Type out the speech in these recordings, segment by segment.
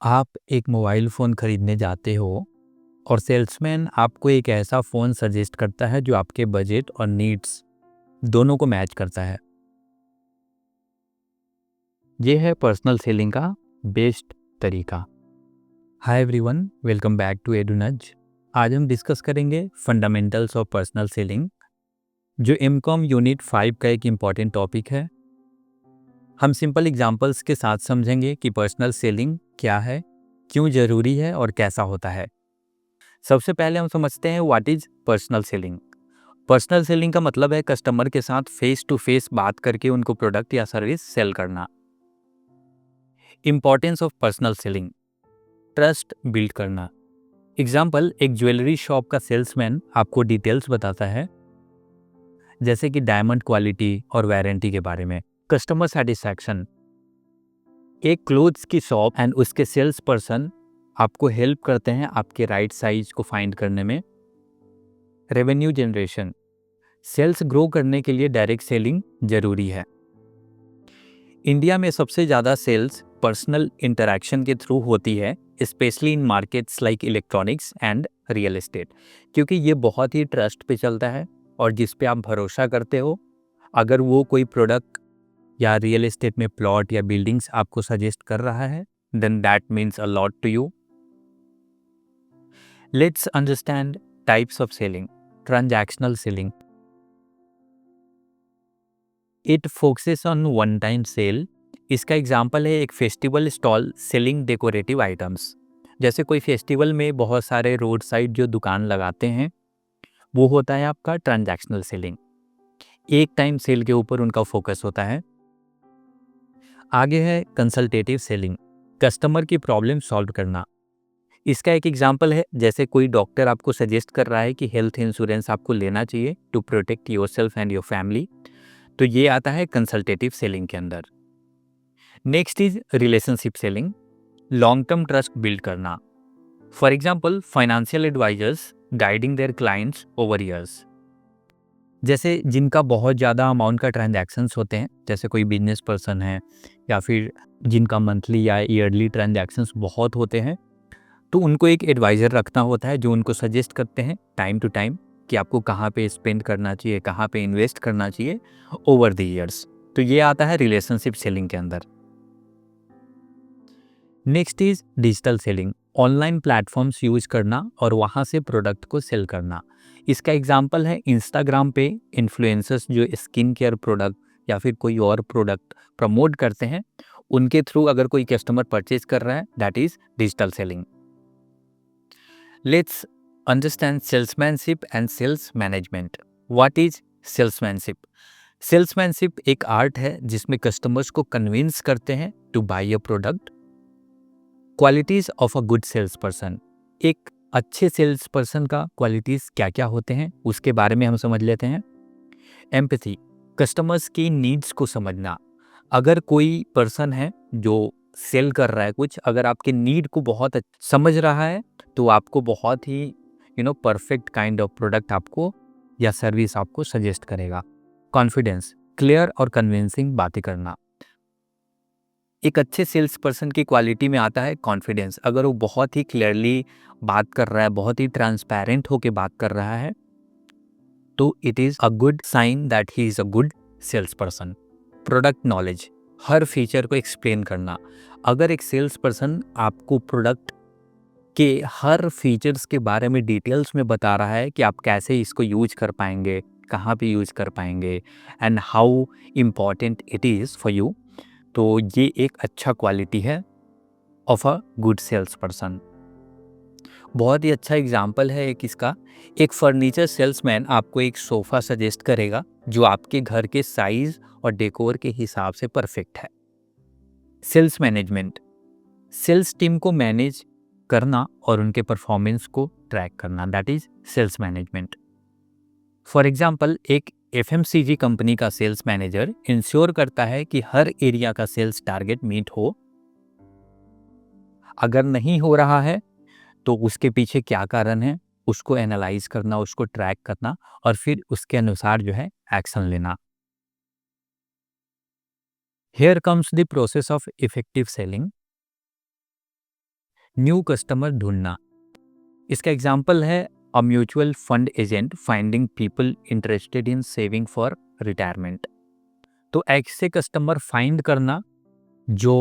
आप एक mobile phone खरीदने जाते हो और सेल्समैन आपको एक ऐसा फ़ोन सजेस्ट करता है जो आपके बजट और नीड्स दोनों को मैच करता है। ये है पर्सनल सेलिंग का बेस्ट तरीका। Hi everyone, welcome back to Edunz. आज हम डिस्कस करेंगे फंडामेंटल्स ऑफ पर्सनल सेलिंग, जो एमकॉम यूनिट 5 का एक इम्पॉर्टेंट टॉपिक है। हम सिंपल एग्जांपल्स के साथ समझेंगे कि पर्सनल सेलिंग क्या है, क्यों ज़रूरी है और कैसा होता है। सबसे पहले हम समझते हैं what is personal selling. Personal selling का मतलब है कस्टमर के साथ फेस टू फेस बात करके उनको प्रोडक्ट या सर्विस सेल करना। Importance of personal selling, trust build करना। एग्जाम्पल, एक ज्वेलरी शॉप का सेल्समैन आपको डिटेल्स बताता है, जैसे कि डायमंड क्वालिटी और वारंटी के बारे में। कस्टमर सेटिस्फैक्शन, एक क्लोथ्स की शॉप एंड उसके सेल्स पर्सन आपको हेल्प करते हैं आपके राइट साइज को फाइंड करने में। रेवेन्यू जनरेशन, सेल्स ग्रो करने के लिए डायरेक्ट सेलिंग जरूरी है। इंडिया में सबसे ज़्यादा सेल्स पर्सनल इंटरैक्शन के थ्रू होती है, specially in markets like electronics and real estate, क्योंकि ये बहुत ही ट्रस्ट पे चलता है और जिस पे आप भरोसा करते हो। अगर वो कोई प्रोडक्ट या रियल एस्टेट में प्लॉट या बिल्डिंग्स आपको सजेस्ट कर रहा है, then that means a lot to you. Let's understand types of selling. Transactional selling, it focuses on one time sale. इसका एग्जाम्पल है एक festival stall selling decorative items. जैसे कोई फेस्टिवल में बहुत सारे रोड साइड जो दुकान लगाते हैं, वो होता है आपका ट्रांजैक्शनल सेलिंग। एक टाइम सेल के ऊपर उनका फोकस होता है। आगे है कंसल्टेटिव सेलिंग, कस्टमर की प्रॉब्लम सॉल्व करना। इसका एक एग्जाम्पल है, जैसे कोई डॉक्टर आपको सजेस्ट कर रहा है कि हेल्थ इंश्योरेंस आपको लेना चाहिए to protect yourself and your family, तो ये आता है कंसल्टेटिव सेलिंग के अंदर। Next is relationship selling, long term trust build करना। For example, financial advisers guiding their clients over years. जैसे जिनका बहुत ज़्यादा अमाउंट का ट्रांजैक्शंस होते हैं, जैसे कोई बिजनेस पर्सन है या फिर जिनका मंथली या ईयरली ट्रांजैक्शंस बहुत होते हैं, तो उनको एक एडवाइज़र रखना होता है जो उनको सजेस्ट करते हैं टाइम टू टाइम कि आपको कहाँ पे स्पेंड करना चाहिए, कहाँ पे इन्वेस्ट करना चाहिए ओवर द ईयर्स। तो ये आता है रिलेशनशिप सेलिंग के अंदर। Next is digital selling, online platforms use करना और वहाँ से प्रोडक्ट को सेल करना। इसका एग्जांपल है इंस्टाग्राम पे इन्फ्लुएंसर्स जो स्किन केयर प्रोडक्ट या फिर कोई और प्रोडक्ट प्रमोट करते हैं, उनके थ्रू अगर कोई कस्टमर परचेज कर रहा है, that is digital selling. Let's understand salesmanship and sales management. What is salesmanship? Salesmanship एक आर्ट है जिसमें कस्टमर्स को कन्विंस करते हैं to buy a product. Qualities of a good sales person, एक अच्छे सेल्स पर्सन का क्वालिटीज क्या क्या होते हैं उसके बारे में हम समझ लेते हैं। एम्पैथी, कस्टमर्स की नीड्स को समझना। अगर कोई पर्सन है जो सेल कर रहा है कुछ, अगर आपके नीड को बहुत समझ रहा है, तो आपको बहुत ही परफेक्ट काइंड ऑफ प्रोडक्ट आपको या सर्विस आपको सजेस्ट करेगा। कॉन्फिडेंस, क्लियर और कन्विंसिंग बातें करना। एक अच्छे सेल्स पर्सन की क्वालिटी में आता है कॉन्फिडेंस। अगर वो बहुत ही क्लियरली बात कर रहा है, बहुत ही ट्रांसपेरेंट होके बात कर रहा है, तो it is a good sign that he is a good sales person. Product knowledge, हर फीचर को एक्सप्लेन करना। अगर एक सेल्स पर्सन आपको प्रोडक्ट के हर फीचर्स के बारे में डिटेल्स में बता रहा है कि आप कैसे इसको यूज कर पाएंगे, कहाँ पे यूज कर पाएंगे and how important it is for you, तो ये एक अच्छा क्वालिटी है of a good sales person. बहुत ही अच्छा एग्जाम्पल है एक इसका। एक फर्नीचर सेल्समैन आपको एक सोफ़ा सजेस्ट करेगा जो आपके घर के साइज और डेकोर के हिसाब से परफेक्ट है। सेल्स मैनेजमेंट, सेल्स टीम को मैनेज करना और उनके परफॉर्मेंस को ट्रैक करना, that is sales management. For example, एक एफएमसीजी कंपनी का सेल्स मैनेजर इंश्योर करता है कि हर एरिया का सेल्स टारगेट मीट हो। अगर नहीं हो रहा है तो उसके पीछे क्या कारण है, उसको एनालाइज करना, उसको ट्रैक करना और फिर उसके अनुसार जो है एक्शन लेना। Here comes the process of effective selling. New customer ढूंढना, इसका एग्जाम्पल है a mutual fund agent finding people interested in saving for retirement. तो ऐसे कस्टमर फाइंड करना जो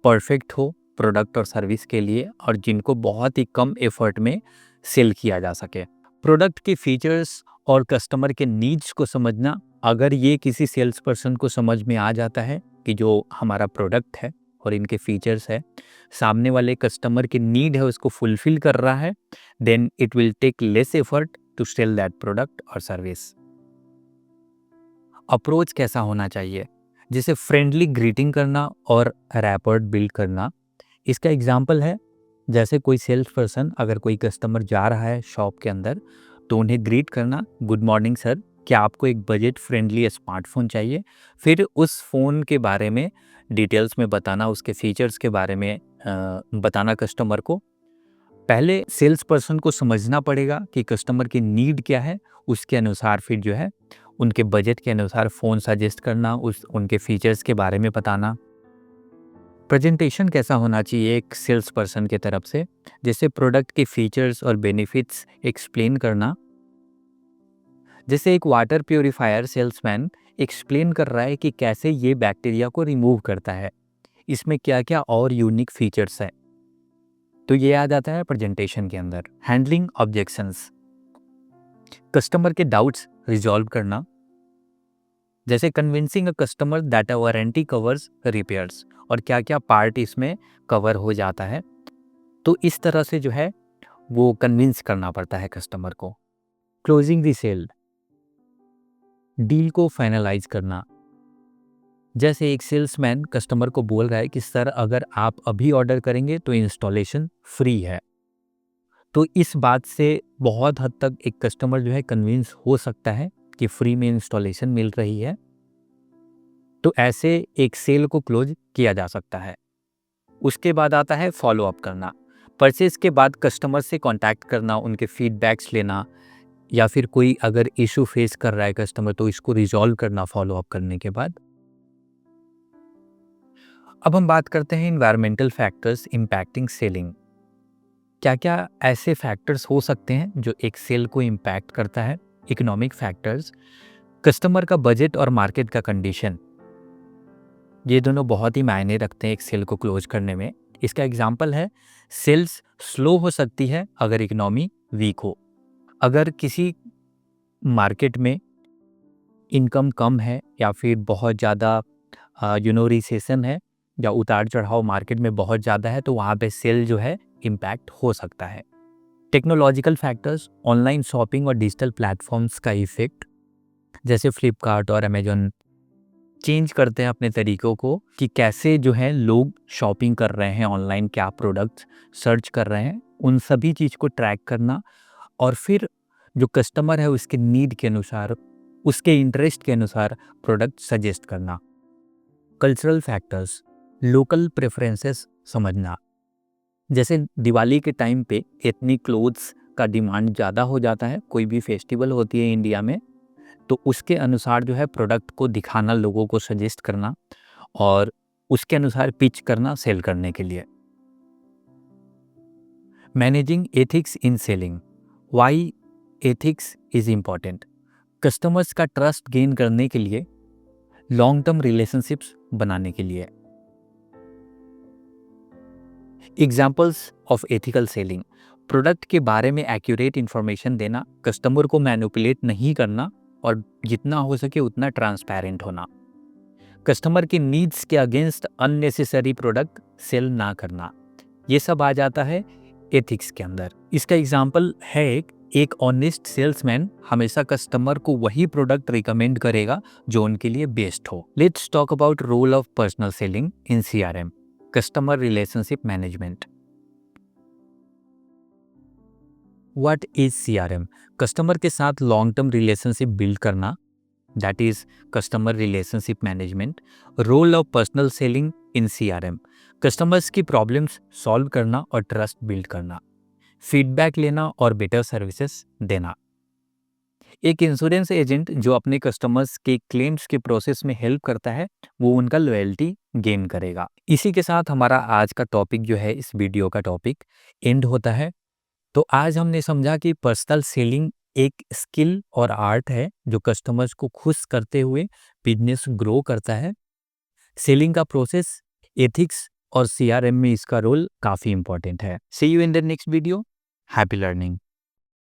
परफेक्ट हो प्रोडक्ट और सर्विस के लिए और जिनको बहुत ही कम एफर्ट में सेल किया जा सके। प्रोडक्ट के फीचर्स और कस्टमर के नीड्स को समझना, अगर ये किसी सेल्स पर्सन को समझ में आ जाता है कि जो हमारा प्रोडक्ट है और इनके फीचर्स है सामने वाले कस्टमर की नीड है उसको फुलफिल कर रहा है, then it will take less effort to sell that product और सर्विस। अप्रोच कैसा होना चाहिए, जैसे फ्रेंडली ग्रीटिंग करना और रैपर्ड बिल्ड करना। इसका एग्जाम्पल है जैसे कोई सेल्स पर्सन अगर कोई कस्टमर जा रहा है शॉप के अंदर तो उन्हें ग्रीट करना, गुड मॉर्निंग सर, क्या आपको एक बजट फ्रेंडली स्मार्टफोन चाहिए। फिर उस फ़ोन के बारे में डिटेल्स में बताना, उसके फीचर्स के बारे में बताना कस्टमर को। पहले सेल्स पर्सन को समझना पड़ेगा कि कस्टमर की नीड क्या है, उसके अनुसार फिर जो है उनके बजट के अनुसार फ़ोन सजेस्ट करना, उनके फीचर्स के बारे में बताना। प्रेजेंटेशन कैसा होना चाहिए एक सेल्स पर्सन के तरफ से, जैसे प्रोडक्ट के फीचर्स और बेनिफिट्स एक्सप्लेन करना। जैसे एक वाटर प्योरीफायर सेल्समैन एक्सप्लेन कर रहा है कि कैसे ये बैक्टीरिया को रिमूव करता है, इसमें क्या क्या और यूनिक फीचर्स है, तो ये आ जाता है प्रेजेंटेशन के अंदर। हैंडलिंग ऑब्जेक्शंस, कस्टमर के डाउट्स रिजॉल्व करना, जैसे convincing a customer that a warranty covers repairs, और क्या क्या पार्ट इसमें कवर हो जाता है, तो इस तरह से जो है वो कन्विंस करना पड़ता है कस्टमर को। क्लोजिंग द सेल, डील को फाइनलाइज करना, जैसे एक सेल्समैन कस्टमर को बोल रहा है कि सर अगर आप अभी ऑर्डर करेंगे तो इंस्टॉलेशन फ्री है, तो इस बात से बहुत हद तक एक कस्टमर जो है कन्विंस हो सकता है कि फ्री में इंस्टॉलेशन मिल रही है, तो ऐसे एक सेल को क्लोज किया जा सकता है। उसके बाद आता है फॉलो अप करना, परचेज के बाद कस्टमर से कांटेक्ट करना, उनके फीडबैक्स लेना, या फिर कोई अगर इशू फेस कर रहा है कस्टमर तो इसको रिजॉल्व करना फॉलो अप करने के बाद। अब हम बात करते हैं इन्वायरमेंटल फैक्टर्स इम्पैक्टिंग सेलिंग। क्या क्या ऐसे फैक्टर्स हो सकते हैं जो एक सेल को इम्पैक्ट करता है। इकोनॉमिक फैक्टर्स, कस्टमर का बजट और मार्केट का कंडीशन, ये दोनों बहुत ही मायने रखते हैं एक सेल को क्लोज करने में। इसका एग्जांपल है सेल्स स्लो हो सकती है अगर इकोनॉमी वीक हो, अगर किसी मार्केट में इनकम कम है या फिर बहुत ज़्यादा रिसेशन है या उतार चढ़ाव मार्केट में बहुत ज़्यादा है, तो वहाँ पे सेल जो है इम्पैक्ट हो सकता है। टेक्नोलॉजिकल फैक्टर्स, ऑनलाइन शॉपिंग और डिजिटल प्लेटफॉर्म्स का इफेक्ट, जैसे फ्लिपकार्ट और अमेजोन चेंज करते हैं अपने तरीक़ों को कि कैसे जो है लोग शॉपिंग कर रहे हैं ऑनलाइन, क्या प्रोडक्ट्स सर्च कर रहे हैं, उन सभी चीज़ को ट्रैक करना और फिर जो कस्टमर है उसके नीड के अनुसार, उसके इंटरेस्ट के अनुसार प्रोडक्ट सजेस्ट करना। कल्चरल फैक्टर्स, लोकल प्रेफरेंसेस समझना, जैसे दिवाली के टाइम पे एथनिक क्लोथ्स का डिमांड ज़्यादा हो जाता है, कोई भी फेस्टिवल होती है इंडिया में, तो उसके अनुसार जो है प्रोडक्ट को दिखाना, लोगों को सजेस्ट करना और उसके अनुसार पिच करना सेल करने के लिए। Managing ethics in selling, why ethics is important, customers का ट्रस्ट गेन करने के लिए, लॉन्ग टर्म रिलेशनशिप्स बनाने के लिए। Examples of ethical selling, product के बारे में एक्यूरेट इंफॉर्मेशन देना, कस्टमर को मैनिपुलेट नहीं करना और जितना हो सके उतना ट्रांसपेरेंट होना, कस्टमर की नीड्स के अगेंस्ट अननेसेसरी प्रोडक्ट सेल ना करना, ये सब आ जाता है एथिक्स के अंदर। इसका एग्जाम्पल है एक ऑनेस्ट सेल्समैन हमेशा कस्टमर को वही प्रोडक्ट रिकमेंड करेगा जो उनके लिए बेस्ट हो। Let's talk about role of personal selling in CRM, customer relationship management. What is CRM? Customer के साथ लॉन्ग टर्म रिलेशनशिप बिल्ड करना, that is customer relationship management. Role of personal selling in CRM, customers की problems solve करना और trust build करना, feedback लेना और better services देना। एक इंश्योरेंस एजेंट जो अपने कस्टमर्स के क्लेम्स के प्रोसेस में हेल्प करता है, वो उनका लॉयल्टी गेन करेगा। इसी के साथ हमारा आज का टॉपिक जो है, इस वीडियो का टॉपिक एंड होता है। तो आज हमने समझा कि पर्सनल सेलिंग एक स्किल और आर्ट है जो कस्टमर्स को खुश करते हुए बिजनेस ग्रो करता है। सेलिंग का प्रोसेस, एथिक्स और सीआरएम में इसका रोल काफ़ी इंपॉर्टेंट है। See you in the next video. Happy learning.